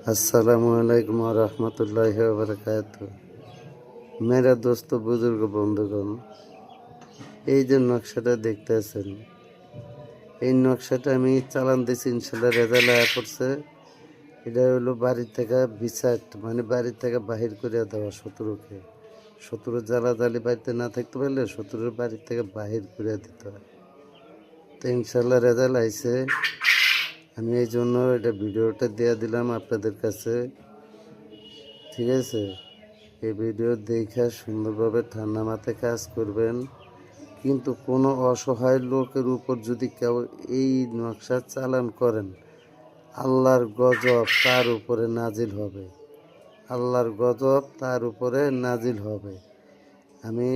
अस्सलामुअलैकुम वरहमतुल्लाहि वबरकातुहू। मेरा दोस्त बुजुर्ग बंधुगण, এই যে নকশাটা দেখতেছেন, এই নকশাটা আমি চালান দিয়েছি, ইনশাল্লাহ রেজাল্ট আয়া পড়ছে। এটা হলো বাড়ি থেকে বিচার, মানে বাড়ি থেকে বাহির করে দেওয়া শত্রুকে। শত্রুর জ্বালাজালি বাড়িতে না থাকতে পারলে শত্রুর বাড়ি থেকে বাহির করে দিতে হয়। তো ইনশাল্লাহ রেজাল্ট আইছে। আমি এই জন্য এটা ভিডিওটা দিয়ে দিলাম আপনাদের কাছে, ঠিক আছে? এই ভিডিও দেখে সুন্দরভাবে ঠান্ডা মাথায় কাজ করবেন। কিন্তু কোনো অসহায় লোকের উপর যদি কেউ এই নকশা চালান করেন, আল্লাহর গজব তার উপরে নাজিল হবে। আল্লাহর গজব তার উপরে নাজিল হবে। আমি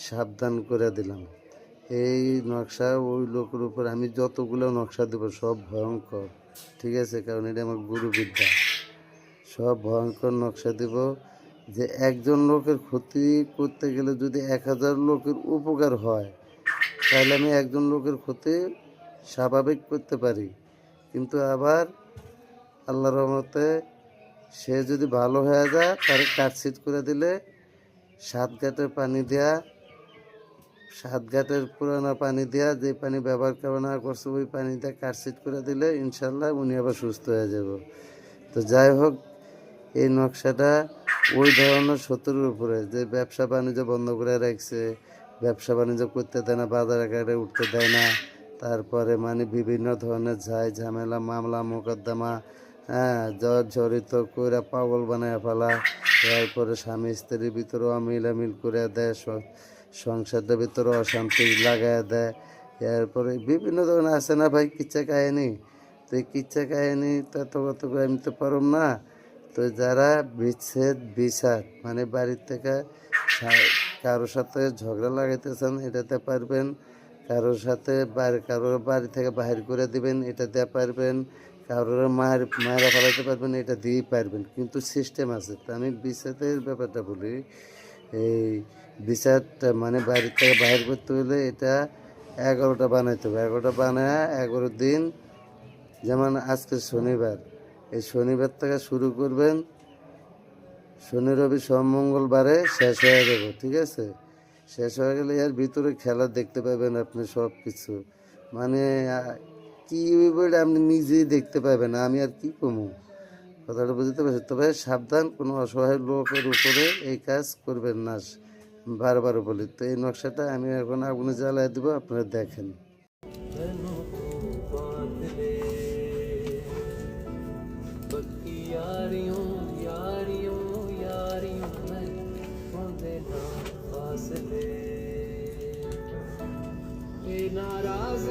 সাবধান করে দিলাম। এই নকশা ওই লোকের উপর আমি যতগুলো নকশা দেব সব ভয়ঙ্কর, ঠিক আছে? কারণ এটা আমার গুরুবিদ্যা। সব ভয়ঙ্কর নকশা দেব, যে একজন লোকের ক্ষতি করতে গেলে যদি 1000 লোকের উপকার হয়, তাহলে আমি একজন লোকের ক্ষতি স্বাভাবিক করতে পারি। কিন্তু আবার আল্লাহর রহমতে সে যদি ভালো হয়ে যায়, তার কাটছিট করে দিলে 7 ঘাটের পানি দেয়া, 7 ঘাটের পুরানো পানি দেয়া, যে পানি ব্যবহার করা না করছে ওই পানি দিয়ে কাটছিট করে দিলে ইনশাল্লাহ উনি আবার সুস্থ হয়ে যাব। তো যাই হোক, এই নকশাটা ওই ধরনের শত্রুর উপরে যে ব্যবসা বাণিজ্য বন্ধ করে রাখছে, ব্যবসা বাণিজ্য করতে দেয় না, বাজারে ঘাটে উঠতে দেয় না, তারপরে মানে বিভিন্ন ধরনের ঝামেলা মামলা মোকদ্দমা, জড়িত করে পাগল বানায় ফেলা, এরপরে স্বামী স্ত্রীর ভিতরে অমিলামিল করে দেয়, সংসারের ভিতরে অশান্তি লাগায় দেয়। এরপরে বিভিন্ন ধরনের আছে না ভাই কিচ্ছা কাহিনী। তো এই কিচ্ছা কাহিনী তত আমি তো পারম না। তো যারা বিচ্ছেদ বিচার মানে বাড়ির থেকে কারোর সাথে ঝগড়া লাগাইতেছেন, এটাতে পারবেন। কারোর সাথে কারোর বাড়ি থেকে বাহির করে দিবেন, এটা দিয়ে পারবেন। কারোর মায়েরা ফেলাতে পারবেন, এটা দিয়েই পারবেন। কিন্তু সিস্টেম আছে। তো আমি বিচারের ব্যাপারটা বলি। এই বিচারটা মানে বাড়ির থেকে বাহির করতে হলে এটা 11টা বানাইতে হবে। 11টা বানায় 11 দিন, যেমন আজকে শনিবার, এই শনিবার থেকে শুরু করবেন, শনি রবি সোম মঙ্গলবারে শেষ হয়ে যাব, ঠিক আছে? শেষ হয়ে গেলে এর ভিতরে খেলা দেখতে পাবেন আপনি সব কিছু, মানে কী বলে আপনি নিজেই দেখতে পাবেন। আমি আর কি কমু, কথাটা বুঝতে পারছি? তবে সাবধান, কোনো অসহায় লোকের উপরে এই কাজ করবেন না, বারবার বলি। তো এই নকশাটা আমি এখন আগুনে জ্বালায় দেবো, আপনারা দেখেন। नाराज